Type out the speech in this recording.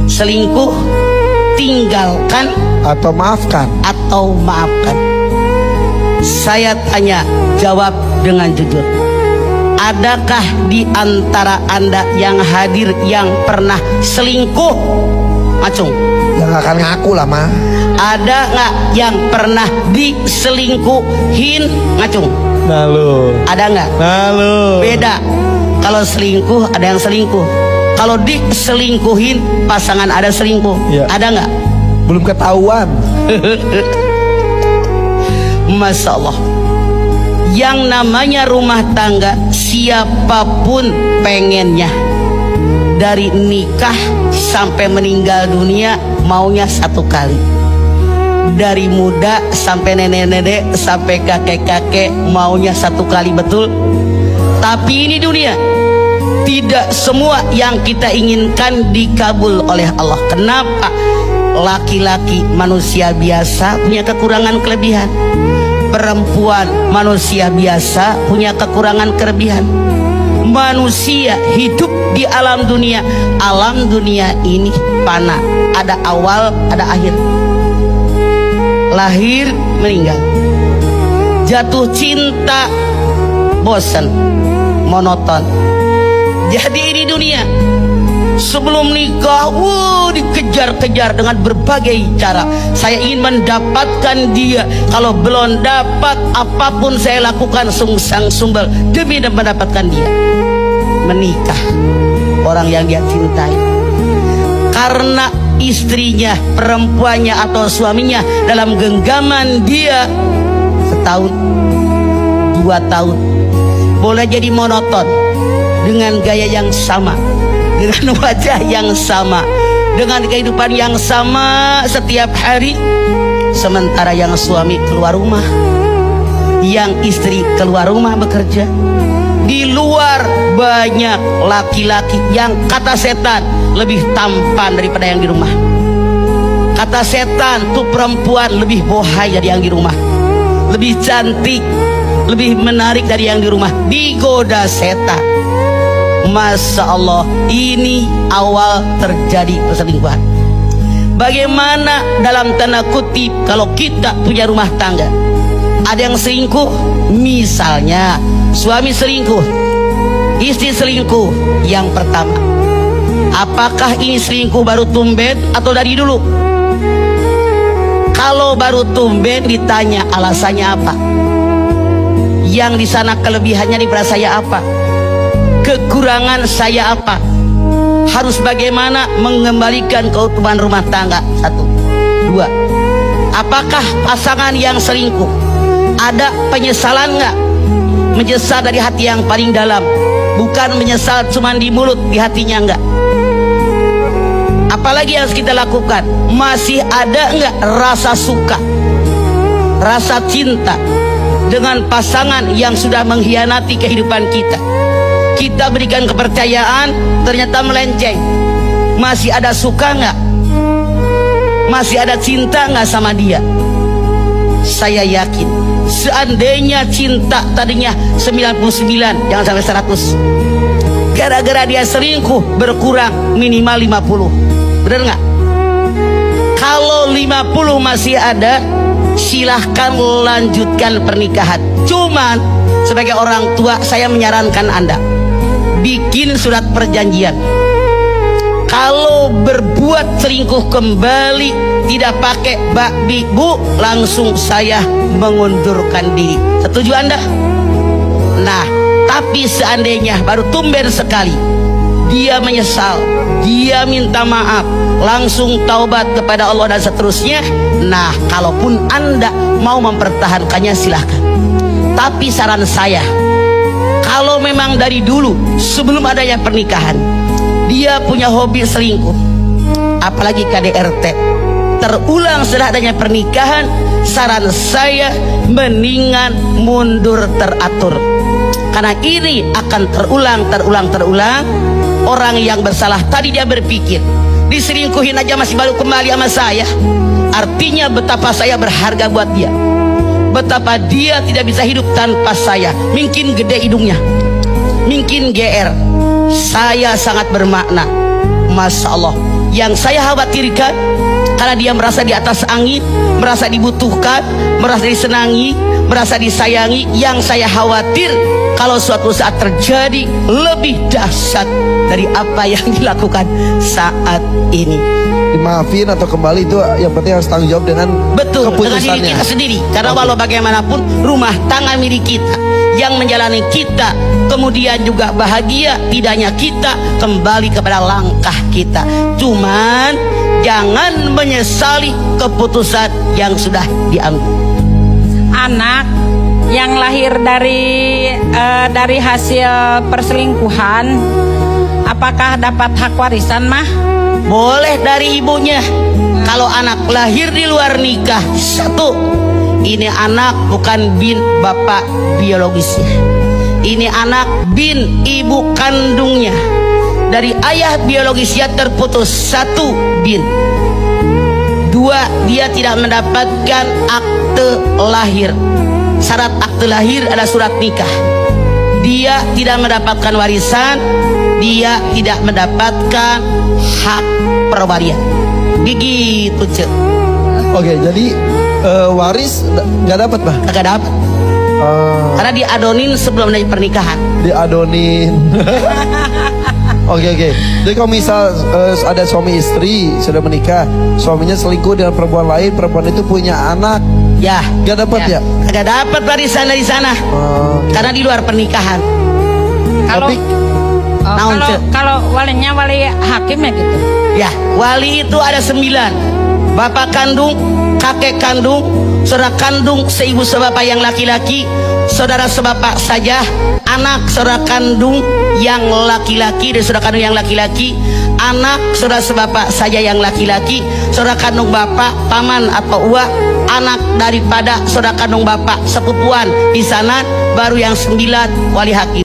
selingkuh, tinggalkan atau maafkan. atau maafkan. Saya tanya, jawab dengan jujur. Adakah di antara Anda yang hadir yang pernah selingkuh? Acung. Yang akan ngaku lah mah. Ada nggak yang pernah diselingkuhin? Ngacung. Nah lu. Ada nggak? Nah lu. Beda. Kalau selingkuh ada yang selingkuh. Kalau diselingkuhin pasangan ada selingkuh. Iya. Ada nggak? Belum ketahuan. Masya Allah. Yang namanya rumah tangga, siapapun pengennya dari nikah sampai meninggal dunia maunya satu kali. Dari muda sampai nenek-nenek sampai kakek-kakek maunya satu kali, betul? Tapi ini dunia, tidak semua yang kita inginkan dikabul oleh Allah. Kenapa? Laki-laki manusia biasa punya kekurangan kelebihan, perempuan manusia biasa punya kekurangan kelebihan. Manusia hidup di alam dunia. Alam dunia ini fana, ada awal ada akhir. Lahir meninggal, jatuh cinta, bosan, monoton. Jadi ini dunia. Sebelum nikah, dikejar-kejar dengan berbagai cara. Saya ingin mendapatkan dia. Kalau belum dapat, apapun saya lakukan sungsang sumbel demi mendapatkan dia. Menikah orang yang dia cintai, karena istrinya, perempuannya atau suaminya dalam genggaman dia setahun, 2 tahun, boleh jadi monoton dengan gaya yang sama, dengan wajah yang sama, dengan kehidupan yang sama setiap hari. Sementara yang suami keluar rumah, yang istri keluar rumah bekerja. Di luar banyak laki-laki yang kata setan lebih tampan daripada yang di rumah. Kata setan tuh perempuan lebih bohai dari yang di rumah, lebih cantik, lebih menarik dari yang di rumah. Digoda setan. Masya Allah, ini awal terjadi perselingkuhan. Bagaimana dalam tanda kutip kalau kita punya rumah tangga, ada yang selingkuh, misalnya suami selingkuh, istri selingkuh. Yang pertama, apakah ini selingkuh baru tumben atau dari dulu? Kalau baru tumben ditanya alasannya apa? Yang di sana kelebihannya di beras saya apa? Kekurangan saya apa? Harus bagaimana mengembalikan keutuhan rumah tangga? 1, 2. Apakah pasangan yang selingkuh ada penyesalan nggak? Menyesal dari hati yang paling dalam, bukan menyesal cuma di mulut, di hatinya enggak. Apalagi yang harus kita lakukan? Masih ada enggak rasa suka, rasa cinta dengan pasangan yang sudah mengkhianati kehidupan kita? Kita berikan kepercayaan, ternyata melenceng. Masih ada suka enggak? Masih ada cinta enggak sama dia? Saya yakin, seandainya cinta tadinya 99, jangan sampai 100. Gara-gara dia selingkuh berkurang minimal 50. Bener nggak? Kalau 50 masih ada, silahkan lanjutkan pernikahan. Cuman sebagai orang tua saya menyarankan Anda bikin surat perjanjian. Kalau berbuat selingkuh kembali, tidak pakai bakbi bu, langsung saya mengundurkan diri. Setuju Anda? Nah, tapi seandainya baru tumben sekali, dia menyesal, dia minta maaf, langsung taubat kepada Allah dan seterusnya. Nah, kalaupun Anda mau mempertahankannya silahkan. Tapi saran saya, kalau memang dari dulu sebelum adanya pernikahan dia punya hobi selingkuh, apalagi KDRT, terulang setelah adanya pernikahan, saran saya mendingan mundur teratur. Karena ini akan terulang. Orang yang bersalah tadi dia berpikir, diselingkuhin aja masih baru kembali sama saya, artinya betapa saya berharga buat dia, betapa dia tidak bisa hidup tanpa saya. Mungkin gede hidungnya, mungkin GR, saya sangat bermakna. Masya Allah, Yang saya khawatirkan, karena dia merasa di atas angin, merasa dibutuhkan, merasa disenangi, merasa disayangi. Yang saya khawatir, kalau suatu saat terjadi lebih dahsyat dari apa yang dilakukan saat ini. Dimaafin atau kembali itu yang penting harus tanggung jawab dengan Betul, dengan diri keputusannya. kita sendiri. Karena walau bagaimanapun rumah tangga milik kita, yang menjalani kita, kemudian juga bahagia tidaknya kita, kembali kepada langkah kita. Cuman jangan menyesali keputusan yang sudah diambil. Anak yang lahir dari hasil perselingkuhan, apakah dapat hak warisan, mah? Boleh dari ibunya. Kalau anak lahir di luar nikah, satu, ini anak bukan bin bapak biologisnya. Ini anak bin ibu kandungnya. Dari ayah biologisnya terputus, satu, bin. Dua, dia tidak mendapatkan akte lahir. Syarat akte lahir adalah surat nikah. Dia tidak mendapatkan warisan, dia tidak mendapatkan hak perwarian. Begitu, Cek. Oke, jadi waris nggak dapat, Bah? Kagak dapat. Karena diadonin sebelum dari pernikahan. Diadonin. Oke. Jadi kalau misal ada suami istri sudah menikah, suaminya selingkuh dengan perempuan lain, perempuan itu punya anak, Ya, nggak dapat ya? Kagak dapat warisan dari sana. Karena di luar pernikahan. Kalau Tapi Naon, Cek? kalau walinya wali hakim ya gitu. Ya, wali itu ada 9. Bapak kandung, kakek kandung, saudara kandung seibu sebapak yang laki-laki, saudara sebapak saja, anak saudara kandung yang laki-laki dan saudara kandung yang laki-laki, anak saudara sebapak saja yang laki-laki, saudara kandung bapak, paman atau uak, anak daripada saudara kandung bapak, sepupuan di sana, baru yang 9 wali hakim.